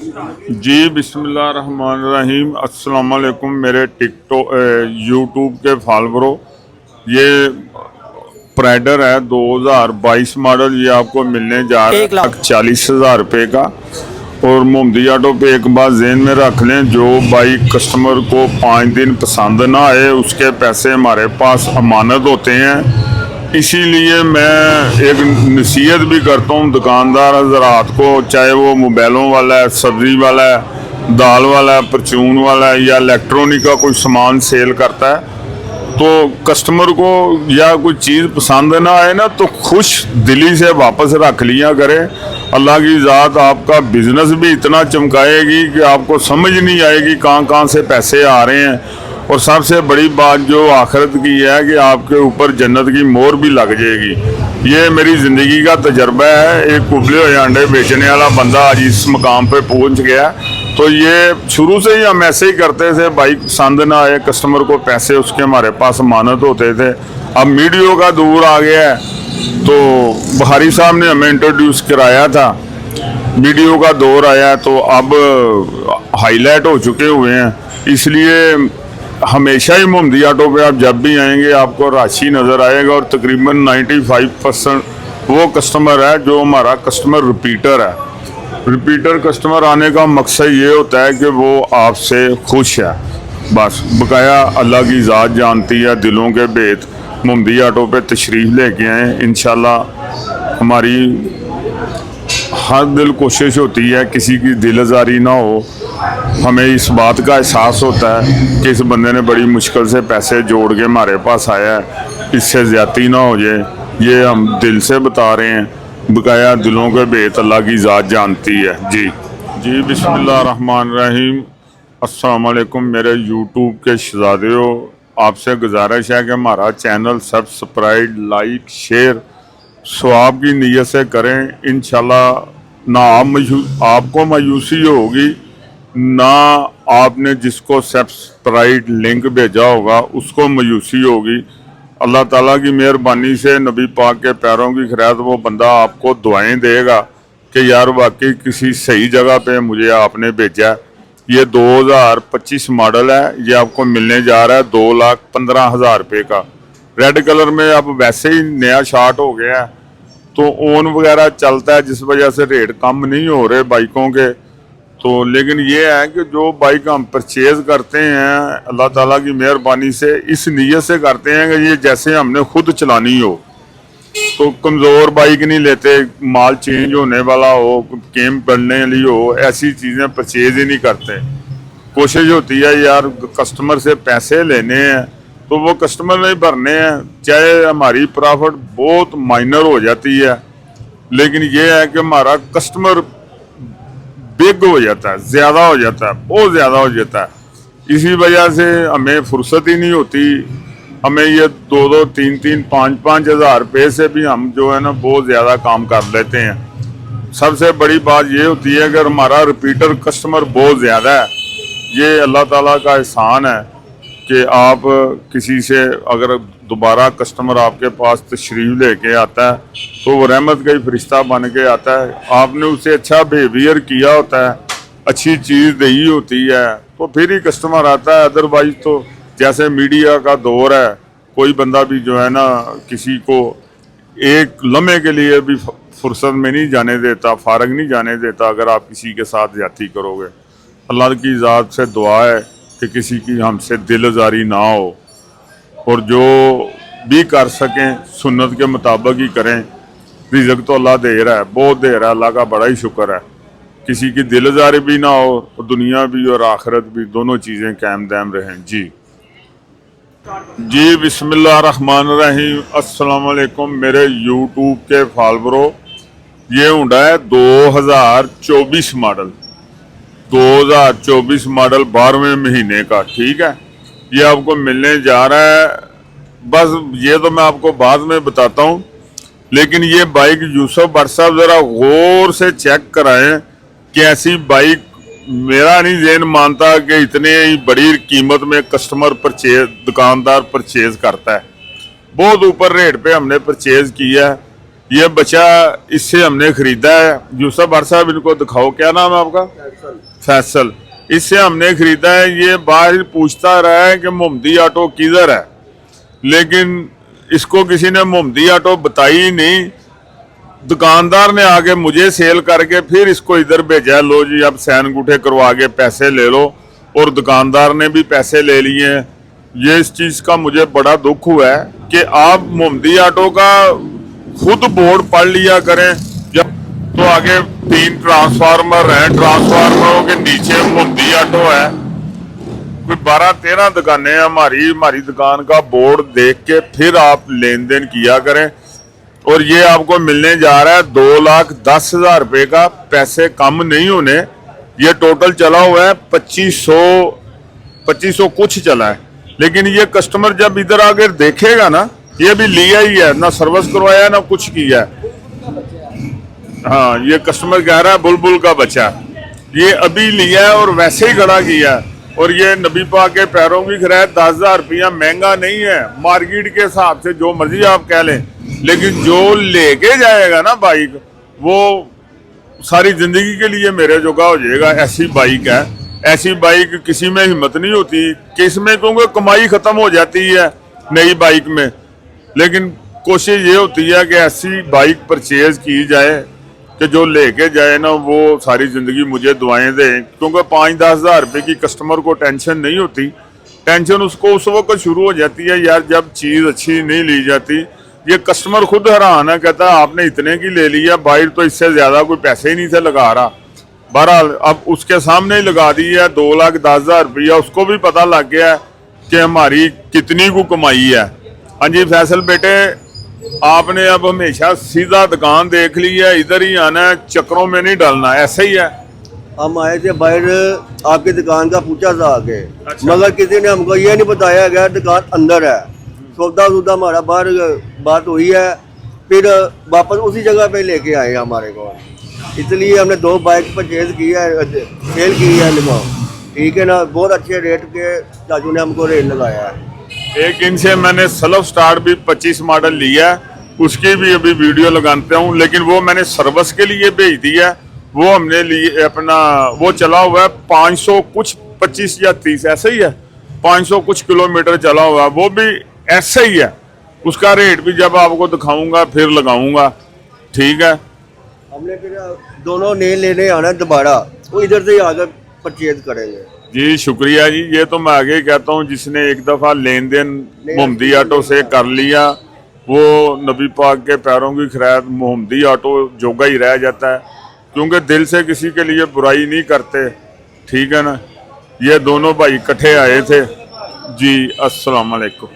जी बिस्मिल्लाहिर्रहमानिर्रहीम। अस्सलाम वालेकुम मेरे टिकटॉक यूट्यूब के फॉलोअरों। ये प्राइडर है 2022 मॉडल। ये आपको मिलने जा रहा है 1,40,000 रुपये का। और मोहम्मदी ऑटो पे एक बार जेन में रख लें, जो बाइक कस्टमर को 5 दिन पसंद ना आए उसके पैसे हमारे पास अमानत होते हैं। इसीलिए मैं एक नसीहत भी करता हूँ दुकानदार हजरात को, चाहे वो मोबाइलों वाला है, सब्जी वाला है, दाल वाला है, परचून वाला है, या इलेक्ट्रॉनिक का कोई सामान सेल करता है, तो कस्टमर को या कोई चीज़ पसंद ना आए ना तो खुश दिली से वापस रख लिया करे। अल्लाह की ज़ात आपका बिजनेस भी इतना चमकाएगी कि आपको समझ नहीं आएगी कहाँ कहाँ से पैसे आ रहे हैं। और सबसे बड़ी बात जो आखिरत की है कि आपके ऊपर जन्नत की मोहर भी लग जाएगी। ये मेरी ज़िंदगी का तजर्बा है। एक उबले हुए अंडे बेचने वाला बंदा आज इस मकाम पे पहुंच गया। तो ये शुरू से ही हम ऐसे ही करते थे, बाइक पसंद ना आए कस्टमर को पैसे उसके हमारे पास अमानत होते थे। अब मीडियो का दौर आ गया है, तो बुखारी साहब ने हमें इंट्रोड्यूस कराया था, वीडियो का दौर आया, तो अब हाईलाइट हो चुके हुए हैं। इसलिए हमेशा ही मोहम्मदी ऑटो पे आप जब भी आएंगे आपको राशि नज़र आएगा। और तकरीबन 95% वो कस्टमर है जो हमारा कस्टमर रिपीटर है। रिपीटर कस्टमर आने का मकसद ये होता है कि वो आपसे खुश है। बस बकाया अल्लाह की ज़ात जानती है दिलों के भेद। मोहम्मदी ऑटो पे तशरीफ़ लेके आए, इंशाल्लाह हमारी हर दिल कोशिश होती है किसी की दिल आज़ारी ना हो। हमें इस बात का एहसास होता है कि इस बंदे ने बड़ी मुश्किल से पैसे जोड़ के हमारे पास आया है, इससे ज़्यादती ना हो जाए। ये हम दिल से बता रहे हैं, बकाया दिलों के भेद अल्लाह की ज़ात जानती है। जी बिस्मिल्लाहिर्रहमानिर्रहीम। अस्सलाम वालेकुम मेरे यूट्यूब के शहज़ादियों। आपसे गुजारिश है कि हमारा चैनल सब्सक्राइब, लाइक, शेयर सवाब की नीयत से करें। इंशाल्लाह ना आपको मायूसी होगी, ना आपने जिसको सब्सक्राइब लिंक भेजा होगा उसको मायूसी होगी। अल्लाह ताला की मेहरबानी से नबी पाक के पैरों की खैरात वो बंदा आपको दुआएं देगा कि यार वाकई किसी सही जगह पे मुझे आपने भेजा। ये 2025 मॉडल है। ये आपको मिलने जा रहा है 2,15,000 रुपये का। रेड कलर में अब वैसे ही नया शार्ट हो गया है, तो ओन वगैरह चलता है जिस वजह से रेट कम नहीं हो रहे बाइकों के। तो लेकिन ये है कि जो बाइक हम परचेज़ करते हैं अल्लाह ताला की मेहरबानी से इस नीयत से करते हैं कि ये जैसे हमने खुद चलानी हो। तो कमज़ोर बाइक नहीं लेते, माल चेंज होने वाला हो, गेम बढ़ने वाली हो, ऐसी चीज़ें परचेज़ ही नहीं करते। कोशिश होती है यार कस्टमर से पैसे लेने हैं तो वो कस्टमर नहीं भरने हैं, चाहे हमारी प्रॉफिट बहुत माइनर हो जाती है, लेकिन ये है कि हमारा कस्टमर बिग हो जाता है, ज़्यादा हो जाता है, बहुत ज़्यादा हो जाता है। इसी वजह से हमें फुर्सत ही नहीं होती। हमें ये 2-2, 3-3, 5-5 हज़ार रुपये से भी हम जो है ना बहुत ज़्यादा काम कर लेते हैं। सबसे बड़ी बात ये होती है कि हमारा रिपीटर कस्टमर बहुत ज़्यादा है। ये अल्लाह ताला का एहसान है कि आप किसी से अगर दोबारा कस्टमर आपके पास तशरीफ़ लेके आता है तो वो रहमत का ही फरिश्ता बन के आता है। आपने उसे अच्छा बिहेवियर किया होता है, अच्छी चीज़ दी होती है, तो फिर ही कस्टमर आता है। अदरवाइज तो जैसे मीडिया का दौर है, कोई बंदा भी जो है ना किसी को एक लम्हे के लिए भी फुर्सत में नहीं जाने देता, फारग नहीं जाने देता अगर आप किसी के साथ ज्यादती करोगे। अल्लाह की ज़ात से दुआ है कि किसी की हमसे दिल आज़ारी ना हो, और जो भी कर सकें सुन्नत के मुताबिक ही करें। रिज़्क़ तो अल्लाह दे रहा है, बहुत दे रहा है, अल्लाह का बड़ा ही शुक्र है। किसी की दिल आज़ारी भी ना हो, और दुनिया भी और आखिरत भी दोनों चीज़ें कायम दायम रहें। जी बिस्मिल्लाहिर्रहमानिर्रहीम। अस्सलाम वालेकुम मेरे यूट्यूब के फॉलोअरों। ये हुंडा है 2024 मॉडल, 2024 मॉडल 12वें महीने का, ठीक है। ये आपको मिलने जा रहा है, बस ये तो मैं आपको बाद में बताता हूँ। लेकिन ये बाइक यूसुफ भट्ट साहब ज़रा गौर से चेक कराएं कि ऐसी बाइक मेरा नहीं ज़हन मानता कि इतने ही बड़ी कीमत में कस्टमर परचेज, दुकानदार परचेज करता है। बहुत ऊपर रेट पे हमने परचेज किया है। ये बच्चा इससे हमने खरीदा है। यूसुफ भर साहब इनको दिखाओ, क्या नाम है आपका? फैसल। इससे हमने खरीदा है। ये बाहर पूछता रहा है कि मोहम्मदी ऑटो किधर है, लेकिन इसको किसी ने मोहम्मदी ऑटो बताई ही नहीं। दुकानदार ने आगे मुझे सेल करके फिर इसको इधर भेजा, लो जी अब सैन अंगूठे करवा के पैसे ले लो, और दुकानदार ने भी पैसे ले लिए हैं। ये इस चीज़ का मुझे बड़ा दुख हुआ है कि आप मोहम्मदी ऑटो का खुद बोर्ड पढ़ लिया करें। जब तो आगे 3 ट्रांसफार्मर हैं, ट्रांसफार्मरों के नीचे मोहम्मदी ऑटो है। कोई 12-13 दुकानें हमारी दुकान का बोर्ड देख के फिर आप लेन देन किया करें। और ये आपको मिलने जा रहा है 2,10,000 रुपये का, पैसे कम नहीं होने। ये टोटल चला हुआ है 2500 कुछ चला है। लेकिन ये कस्टमर जब इधर आकर देखेगा ना, ये भी लिया ही है, ना सर्विस करवाया ना कुछ किया। हाँ, ये कस्टमर कह रहा है बुलबुल का बच्चा, ये अभी लिया है और वैसे ही खड़ा किया है। और ये नबी पाक के पैरों की खैर 10,000 रुपया महंगा नहीं है मार्केट के हिसाब से, जो मर्जी आप कह लें। लेकिन जो लेके जाएगा ना बाइक, वो सारी जिंदगी के लिए मेरे जोगा हो जाएगा। ऐसी बाइक है। ऐसी बाइक किसी में हिम्मत नहीं होती कि इसमें, क्योंकि कमाई खत्म हो जाती है नई बाइक में। लेकिन कोशिश ये होती है कि ऐसी बाइक परचेज की जाए कि जो लेके जाए ना वो सारी ज़िंदगी मुझे दुआएं दे। क्योंकि 5-10 हज़ार रुपये की कस्टमर को टेंशन नहीं होती। टेंशन उसको उस वक्त शुरू हो जाती है यार, जब चीज़ अच्छी नहीं ली जाती। ये कस्टमर खुद हैरान है, कहता है आपने इतने की ले लिया, बाहर तो इससे ज़्यादा कोई पैसे ही नहीं थे लगा रहा। बहरहाल अब उसके सामने ही लगा दी है 2,10,000 रुपया। उसको भी पता लग गया कि हमारी कितनी को कमाई है। हाँ जी फैसल बेटे, आपने अब हमेशा सीधा दुकान देख ली है, इधर ही आना है, चक्रों में नहीं डालना, ऐसा ही है। हम आए थे बाहर, आपकी दुकान का पूछा था आगे। अच्छा। मगर किसी ने हमको ये नहीं बताया गया दुकान अंदर है। सौदा हमारा बाहर बात हुई है, फिर वापस उसी जगह पे लेके आए हमारे को। इसलिए हमने 2 बाइक परचेज की है, सेल की है निमा, ठीक है ना। बहुत अच्छे रेट के चाचू ने हमको रेट लगाया है। एक इनसे मैंने सेल्फ स्टार्ट भी 25 मॉडल लिया है, उसकी भी अभी वीडियो लगाता हूँ। लेकिन वो मैंने सर्विस के लिए भेज दिया है। वो हमने लिए अपना, वो चला हुआ है 500 कुछ 25 या 30 ऐसे ही है, 500 कुछ किलोमीटर चला हुआ है। वो भी ऐसे ही है। उसका रेट भी जब आपको दिखाऊंगा फिर लगाऊंगा, ठीक है। हमने फिर दोनों ने लेने आना दोबारा, वो इधर से ही आकर परचेज करेंगे। जी शुक्रिया जी। ये तो मैं आगे कहता हूँ, जिसने एक दफ़ा लेन देन मोहम्मदी ऑटो से कर लिया, वो नबी पाक के पैरों की खैर मोहम्मदी ऑटो जोगा ही रह जाता है। क्योंकि दिल से किसी के लिए बुराई नहीं करते, ठीक है ना। ये दोनों भाई इकट्ठे आए थे जी। अस्सलाम वालेकुम।